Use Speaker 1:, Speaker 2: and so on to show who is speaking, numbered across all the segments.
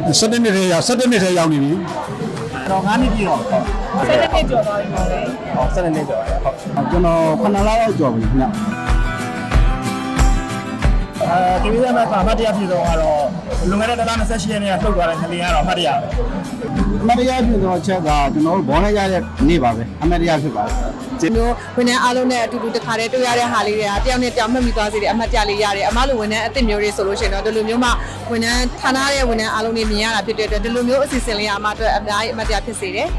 Speaker 1: 17နှစ်ထဲရောက်17နှစ်ထဲရောက်နေပြီ
Speaker 2: တော့9နှစ်ပြည့်တော့ဟုတ်
Speaker 3: ဆက်တဲ့နှစ်ကျော်သွားပြီပေါ့လေ
Speaker 2: ဟုတ်7နှစ်ကျော်တယ်ဟုတ်
Speaker 1: ကျွန်တော်9လလောက်ကြော်ပြီခင်ဗျ
Speaker 2: ဒီဝိဇ္ဇာမှာအမှတ်တရဖြစ်တော့ကတော့လွန်ခဲ့တဲ့2028ရက်နေ့ကထုတ်သွားတဲ့ငလျင်ကတော့အမှတ်တရပဲ
Speaker 1: အမတ်တရားဖြစ်တော့ချက်ကကျွန်တော်ဘောနဲ့ရတဲ့နေ့ပါပဲအမတ်တရားဖြစ်ပါတယ်
Speaker 3: ဒီမျိုးဝန်ထမ်းအားလုံးနဲ့အတူတူတစ်ခါတည်းတွေ့ရတဲ့ဟာလေးတွေကတယောက်နဲ့တယောက်မှတ်မိသွားစေတယ်အမှတ်တရလေးရတယ်အမလိုဝန်ထမ်းအသစ်မျိုးတွေဆိုလို့ရှိရင်တော့ဒီလိုမျိုးမှဝန်ထမ်းဌာနရဲ့ဝန်ထမ်းအားလုံးတွေမြင်ရတာဖြစ်တဲ့အတွက်ဒီလိုမျိုးအစီအစဉ်လေးအမအတွက်အများကြီးအမှတ်တရဖြစ်စေတယ်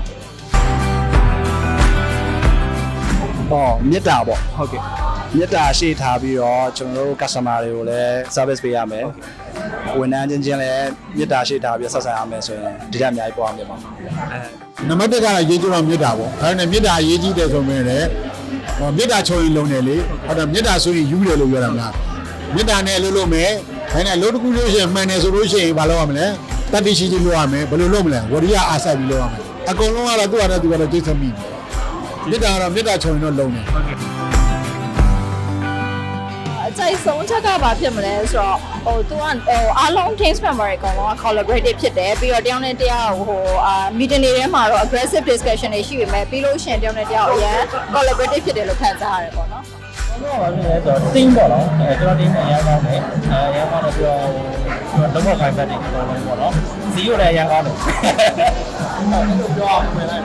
Speaker 4: ဟောမေတ္တာပေါ့ဟုတ်ကဲ့မေတ္တာရှိထားပြီးတော့ကျွန်တော်တို့ customer တွေကိုလည်း service ပေးရမယ်ဝန်ထမ်းချင်းချင်းလည်းမေတ္တာရှိထားပြီးဆက်ဆံရမယ်ဆိုရင်ဒီကအများကြီးပေါ်အောင်ပြပါ
Speaker 1: နံပါတ်1ကတော့ရေးကြတော့မေတ္တာပေါ့ဒါနဲ့မေတ္တာရေးကြည့်တယ်ဆိုရင်လည်းမေတ္တာချုံရင်လုံးတယ်လေဟုတ်တယ်မေတ္တာဆိုရင်ယူတယ်လို့ပြောတာများမေတ္တာနဲ့လုပ်လို့မယ်ဒါနဲ့အလုပ်တစ်ခုလို့ရှိရင်မှန်တယ်ဆိုလို့ရှိရင်ဘာလုပ်ရမလဲတတိရှိရှိလုပ်ရမယ်ဘယ်လိုလုပ်မလဲဝရိယအားစိုက်ပြီးလုပ်ရမယ်အကုန်လုံးကတော့သူ့ဟာနဲ့သူကတော့ကျိတ်ဆက်မိမေတ္တာကတော့မေတ္တာချုံရင်တော့လုံးတယ်
Speaker 5: အကြိုက်ဆုံးချက်ကဘာဖြစ်မလဲဆိုတော့ဟိုသူကအားလုံး team member တွေအကုန်လုံးက collaborative ဖြစ်တယ်ပြီးတော့တယောက်နဲ့တယောက်ဟိုmeeting တွေထဲမှာတော့ aggressive discussion တွေရှိပေမဲ့ပြီးလို့ရှိရင်တယောက်နဲ့တယောက်အရင် collaborative ဖြစ်တယ်လို့ခံစားရတယ်ပေါ့နော်
Speaker 2: တော့ပါပြီလေဆိုတော့ team ပေါ့နော်ကျွန်တော် team နဲ့အရင်ကောင်းတယ်အရင်ကောင်းတယ်ပြီးတော့လုံးဝခိုင်ပတ်တယ်ပေါ့နော်ဇီးရိုလည်းအရင်ကောင်းတယ်ဟုတ်ပြောအောင်ပြန်လိုက်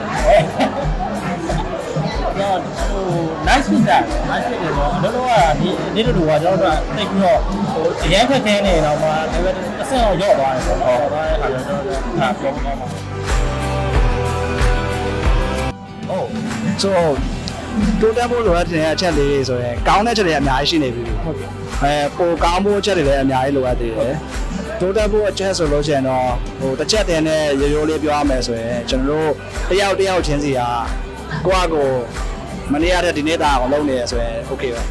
Speaker 2: တော့ဟို nice fit တာ nice fit တယ်ပေါ့အလုံးလုံးကဒီလိုကကျွန်တော်တို့တိတ်ပြီးတော့ဟိုအရင်ခက်ခဲနေတော့မှ level တစ်ဆင့်တော့ရော့သွားတယ်ပေါ့နော်သွားတဲ့အခါကျတော့ဒါပြောကောင်းပါ
Speaker 4: ဟုတ်ဆိုတိုးတက်ဖို့လိုအပ်တဲ့အချက်လေးတွေဆိုရင်ကောင်းတဲ့ချက်တွေအများကြီးရှိနေပြီဟုတ်ကဲ့ပိုကောင်းဖို့အချက်တွေလည်းအများကြီးလိုအပ်သေးတယ်တိုးတက်ဖို့အချက်ဆိုလို့ရှိရင်တော့ဟိုတစ်ချက်တည်းနဲ့ရိုးရိုးလေးပြောရမယ်ဆိုရင်ကျွန်တော်တို့တယောက်ချင်းစီကကိုယ့်အကိုမနေ့ရတဲ့ဒီနေ့တာအောင်လုပ်နေရဆိုရင် okay ပဲ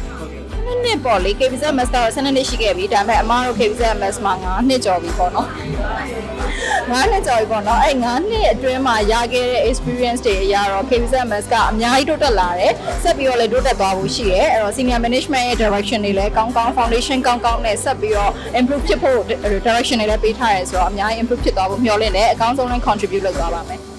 Speaker 5: နှစ်ပေါ့လေ KBZ master 12နှစ်ရှိခဲ့ပြီဒါပေမဲ့အမတို့ KBZ master မှာ9နှစ်ကျော်ပြီပေါ့နော်9နှစ်ကျော်ပြီပေါ့နော်အဲ့9နှစ်အတွင်းမှာရခဲ့တဲ့ experience တွေအရတော့ KBZ master ကအများကြီးတိုးတက်လာတယ်ဆက်ပြီးတော့လည်းတိုးတက်သွားဖို့ရှိတယ်အဲ့တော့ senior management ရဲ့ direction တွေလည်းကောင်းကောင်း foundation ကောင်းကောင်းနဲ့ဆက်ပြီးတော့ improve ဖြစ်ဖို့ direction တွေလည်းပေးထားရဲဆိုတော့အများကြီး improve ဖြစ်သွားဖို့မျှော်လင့်တယ်အကောင်းဆုံးလည်း contribute လုပ်သွားပါမယ်